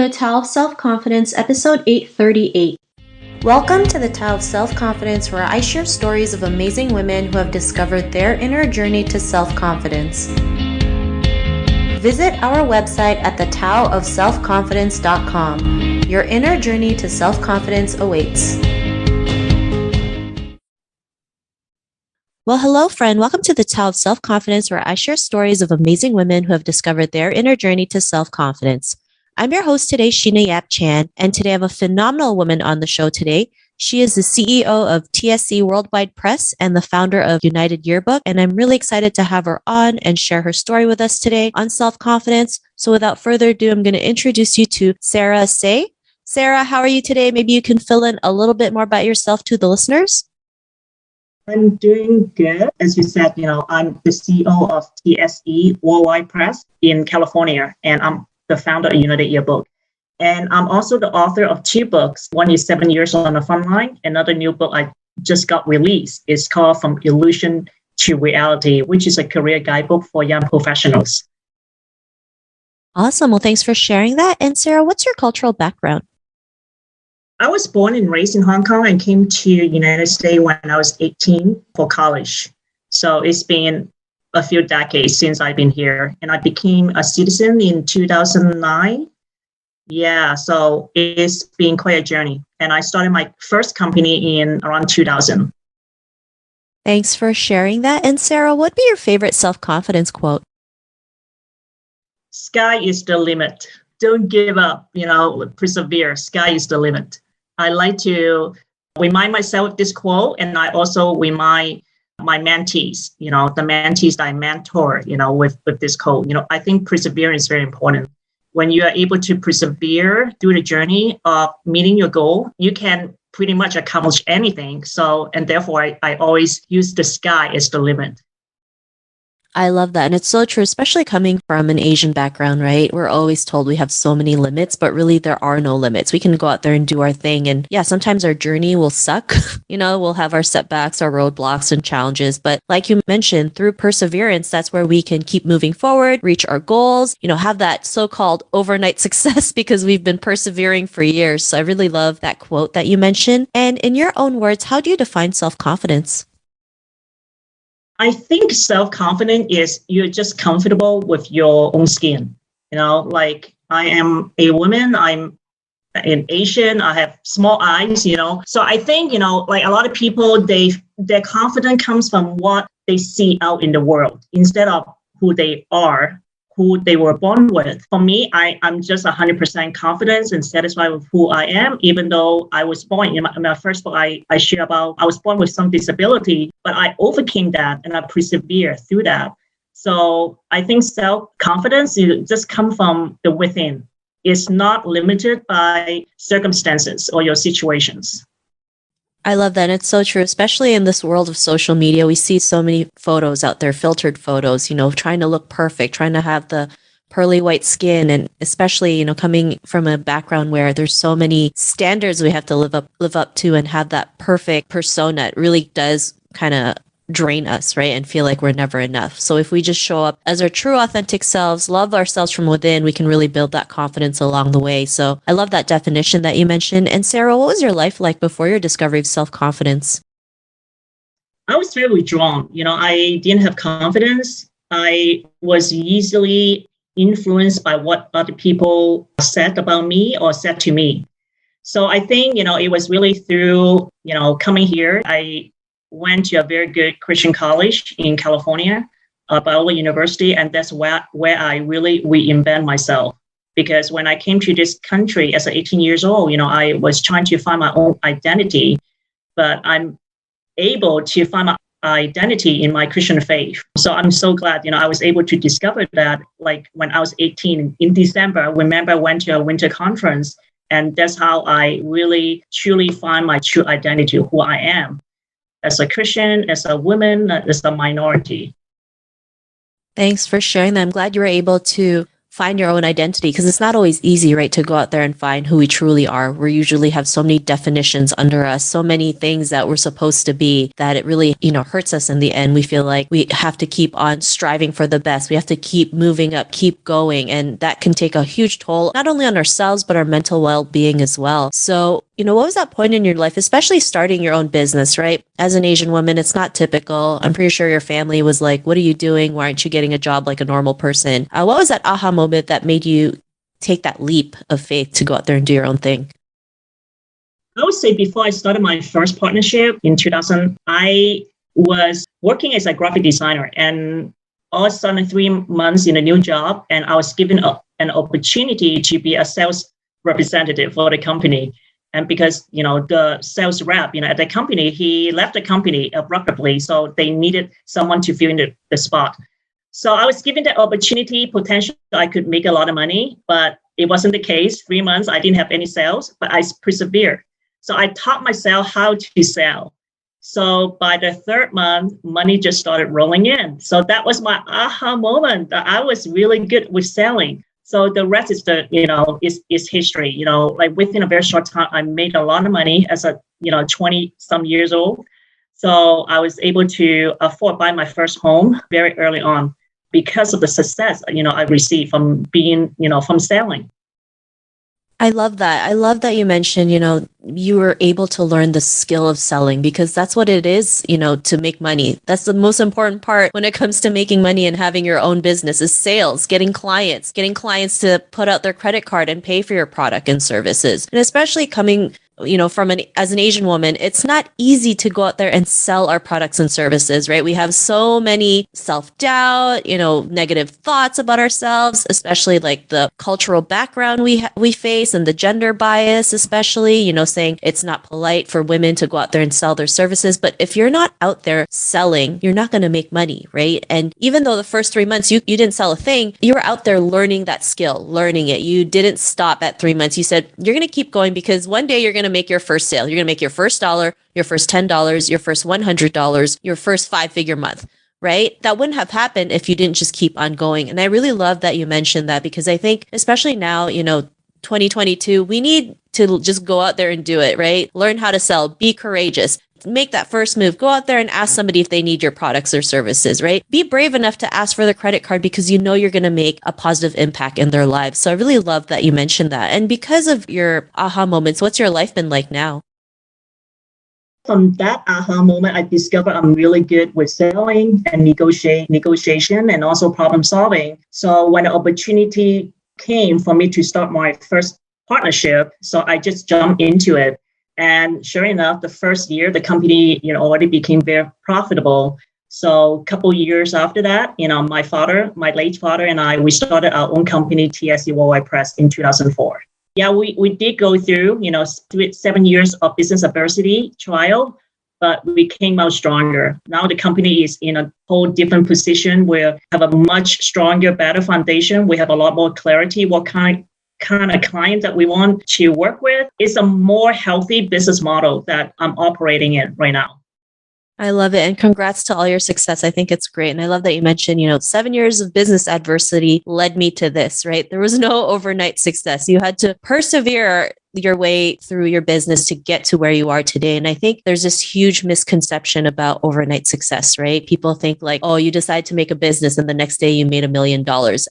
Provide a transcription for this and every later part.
The Tao of Self-Confidence, episode 838. Welcome to the Tao of Self-Confidence, where I share stories of amazing women who have discovered their inner journey to self-confidence. Visit our website at thetaoofselfconfidence.com. Your inner journey to self-confidence awaits. Well, hello, friend. Welcome to the Tao of Self-Confidence, where I share stories of amazing women who have discovered their inner journey to self-confidence. I'm your host today, Sheena Yap Chan, and today I have a phenomenal woman on the show today. She is the CEO of TSE Worldwide Press and the founder of United Yearbook, and I'm really excited to have her on and share her story with us today on self-confidence. So without further ado, I'm going to introduce you to Sarah Say. Sarah, how are you today? Maybe you can fill in a little bit more about yourself to the listeners. I'm doing good. As you said, I'm the CEO of TSE Worldwide Press in California, and I'm the founder of United Yearbook. And I'm also the author of two books. One is 7 Years on the Front Line. Another new book I just got released. It's called From Illusion to Reality, which is a career guidebook for young professionals. Awesome. Well, thanks for sharing that. And Sarah, what's your cultural background? I was born and raised in Hong Kong and came to the United States when I was 18 for college. So it's been a few decades since I've been here, and I became a citizen in 2009. Yeah, so it's been quite a journey. And I started my first company in around 2000. Thanks for sharing that. And Sarah, what would be your favorite self-confidence quote? Sky is the limit. Don't give up, persevere. Sky is the limit. I like to remind myself of this quote, and I also remind my mentees, the mentees that I mentor, with this quote. I think perseverance is very important. When you are able to persevere through the journey of meeting your goal, you can pretty much accomplish anything. So, and therefore, I always use the sky as the limit. I love that. And it's so true, especially coming from an Asian background, right? We're always told we have so many limits, but really there are no limits. We can go out there and do our thing. And yeah, sometimes our journey will suck. We'll have our setbacks, our roadblocks and challenges. But like you mentioned, through perseverance, that's where we can keep moving forward, reach our goals, have that so-called overnight success because we've been persevering for years. So I really love that quote that you mentioned. And in your own words, how do you define self-confidence? I think self-confidence is you're just comfortable with your own skin. Like I am a woman, I'm an Asian, I have small eyes, So I think, like a lot of people, their confidence comes from what they see out in the world instead of who they are, who they were born with. For me, I'm just 100% confident and satisfied with who I am, even though I was born, in my first book, I share about, I was born with some disability, but I overcame that and I persevered through that. So I think self-confidence just comes from the within. It's not limited by circumstances or your situations. I love that. And it's so true, especially in this world of social media. We see so many photos out there, filtered photos, trying to look perfect, trying to have the pearly white skin. And especially, coming from a background where there's so many standards we have to live up to and have that perfect persona, it really does kind of drain us, right? And feel like we're never enough. So if we just show up as our true authentic selves, love ourselves from within, we can really build that confidence along the way. So I love that definition that you mentioned. And Sarah, what was your life like before your discovery of self-confidence? I was very withdrawn. I didn't have confidence. I was easily influenced by what other people said about me or said to me. So I think, it was really through, coming here. I went to a very good Christian college in California, Biola University, and that's where I really reinvent myself. Because when I came to this country as 18 years old, I was trying to find my own identity, but I'm able to find my identity in my Christian faith. So I'm so glad, I was able to discover that, like when I was 18 in December, I remember I went to a winter conference, and that's how I really truly find my true identity, who I am. As a Christian, as a woman, as a minority. Thanks for sharing that. I'm glad you were able to find your own identity, because it's not always easy, right, to go out there and find who we truly are. We usually have so many definitions under us, so many things that we're supposed to be, that it really, hurts us in the end. We feel like we have to keep on striving for the best. We have to keep moving up, keep going. And that can take a huge toll, not only on ourselves, but our mental well-being as well. So, what was that point in your life, especially starting your own business, right? As an Asian woman, it's not typical. I'm pretty sure your family was like, what are you doing? Why aren't you getting a job like a normal person? What was that aha moment that made you take that leap of faith to go out there and do your own thing? I would say before I started my first partnership in 2000, I was working as a graphic designer, and all of a sudden 3 months in a new job, and I was given an opportunity to be a sales representative for the company. And because, the sales rep, at the company, he left the company abruptly. So they needed someone to fill in the spot. So I was given the opportunity, potential I could make a lot of money, but it wasn't the case. 3 months, I didn't have any sales, but I persevered. So I taught myself how to sell. So by the third month, money just started rolling in. So that was my aha moment that I was really good with selling. So the rest is is history. Like within a very short time, I made a lot of money as a 20 some years old. So I was able to afford buy my first home very early on because of the success I received from being from selling. I love that. I love that you mentioned, you were able to learn the skill of selling, because that's what it is, to make money. That's the most important part when it comes to making money and having your own business is sales, getting clients to put out their credit card and pay for your product and services. And especially coming as an Asian woman, it's not easy to go out there and sell our products and services, right? We have so many self-doubt, negative thoughts about ourselves, especially like the cultural background we face and the gender bias, especially, saying it's not polite for women to go out there and sell their services. But if you're not out there selling, you're not going to make money, right? And even though the first 3 months you didn't sell a thing, you were out there learning that skill, learning it. You didn't stop at 3 months. You said, you're going to keep going, because one day you're going to make your first sale. You're going to make your first dollar, your first $10, your first $100, your first 5-figure month, right? That wouldn't have happened if you didn't just keep on going. And I really love that you mentioned that, because I think, especially now, 2022, we need to just go out there and do it, right? Learn how to sell, be courageous, make that first move, go out there and ask somebody if they need your products or services, right? Be brave enough to ask for the credit card, because you're going to make a positive impact in their lives. So I really love that you mentioned that. And because of your aha moments, what's your life been like now? From that aha moment, I discovered I'm really good with selling and negotiation and also problem solving. So when the opportunity came for me to start my first partnership, so I just jumped into it. And sure enough, the first year, the company, already became very profitable. So a couple years after that, my late father and I, we started our own company, TSE Worldwide Press, in 2004. Yeah, we did go through, 7 years of business adversity trial, but we came out stronger. Now the company is in a whole different position. We have a much stronger, better foundation. We have a lot more clarity what kind of client that we want to work with. It's a more healthy business model that I'm operating in right now. I love it. And congrats to all your success. I think it's great. And I love that you mentioned, 7 years of business adversity led me to this, right? There was no overnight success. You had to persevere your way through your business to get to where you are today. And I think there's this huge misconception about overnight success, right? People think like, oh, you decide to make a business and the next day you made $1 million.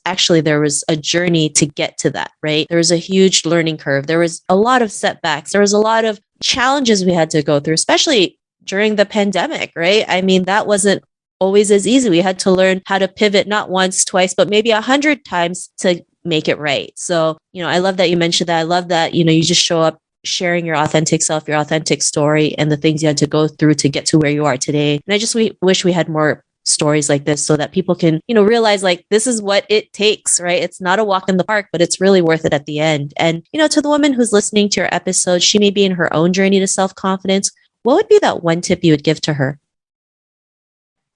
Actually, there was a journey to get to that, right? There was a huge learning curve. There was a lot of setbacks. There was a lot of challenges we had to go through, especially during the pandemic, right? I mean, that wasn't always as easy. We had to learn how to pivot not once, twice, but maybe 100 times to make it right. So, I love that you mentioned that. I love that, you just show up sharing your authentic self, your authentic story, and the things you had to go through to get to where you are today. And I just wish we had more stories like this so that people can, realize like this is what it takes, right? It's not a walk in the park, but it's really worth it at the end. And, to the woman who's listening to your episode, she may be in her own journey to self-confidence. What would be that one tip you would give to her?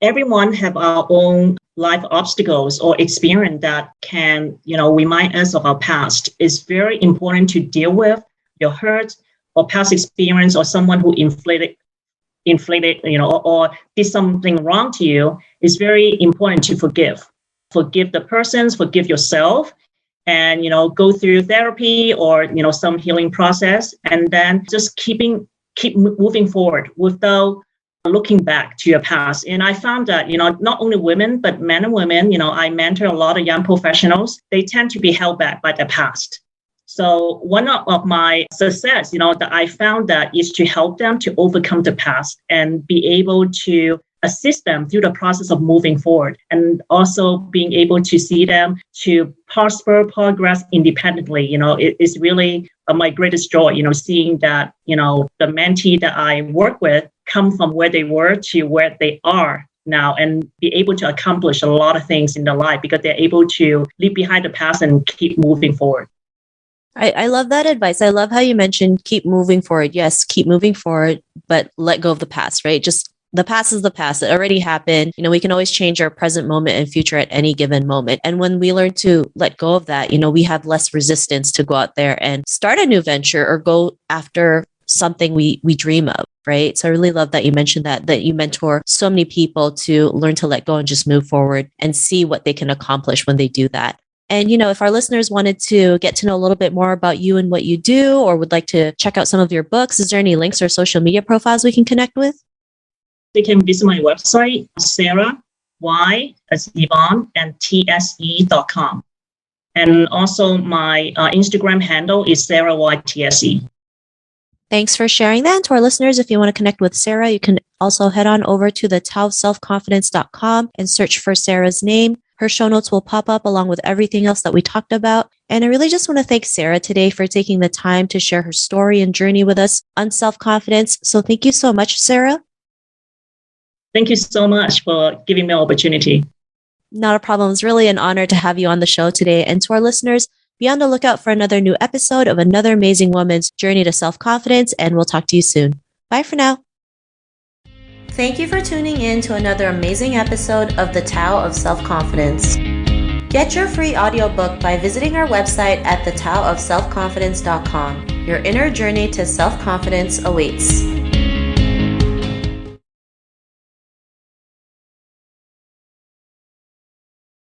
Everyone have our own life obstacles or experience that can, remind us of our past. It's very important to deal with your hurt or past experience or someone who inflated, or did something wrong to you. It's very important to forgive. Forgive the persons, forgive yourself, and, go through therapy or, some healing process, and then just keep moving forward without looking back to your past. And I found that, not only women, but men and women, I mentor a lot of young professionals. They tend to be held back by their past. So one of my success, that I found that is to help them to overcome the past and be able to assist them through the process of moving forward, and also being able to see them to prosper, progress independently. It is really my greatest joy, seeing that, the mentee that I work with come from where they were to where they are now, and be able to accomplish a lot of things in their life because they're able to leave behind the past and keep moving forward. I love that advice. I love how you mentioned keep moving forward. Yes, keep moving forward, but let go of the past, right? Just the past is the past. It already happened. We can always change our present moment and future at any given moment. And when we learn to let go of that, we have less resistance to go out there and start a new venture or go after something we dream of, right? So I really love that you mentioned that you mentor so many people to learn to let go and just move forward and see what they can accomplish when they do that. And, if our listeners wanted to get to know a little bit more about you and what you do, or would like to check out some of your books, is there any links or social media profiles we can connect with? They can visit my website, Sarah, Y as Yvonne, and TSE.com. And also my Instagram handle is Sarah Y TSE. Thanks for sharing that. And to our listeners, if you want to connect with Sarah, you can also head on over to the taoofselfconfidence.com and search for Sarah's name. Her show notes will pop up along with everything else that we talked about. And I really just want to thank Sarah today for taking the time to share her story and journey with us on self-confidence. So thank you so much, Sarah. Thank you so much for giving me an opportunity. Not a problem. It's really an honor to have you on the show today. And to our listeners, be on the lookout for another new episode of another amazing woman's journey to self-confidence, and we'll talk to you soon. Bye for now. Thank you for tuning in to another amazing episode of The Tao of Self-Confidence. Get your free audiobook by visiting our website at thetaoofselfconfidence.com. Your inner journey to self-confidence awaits.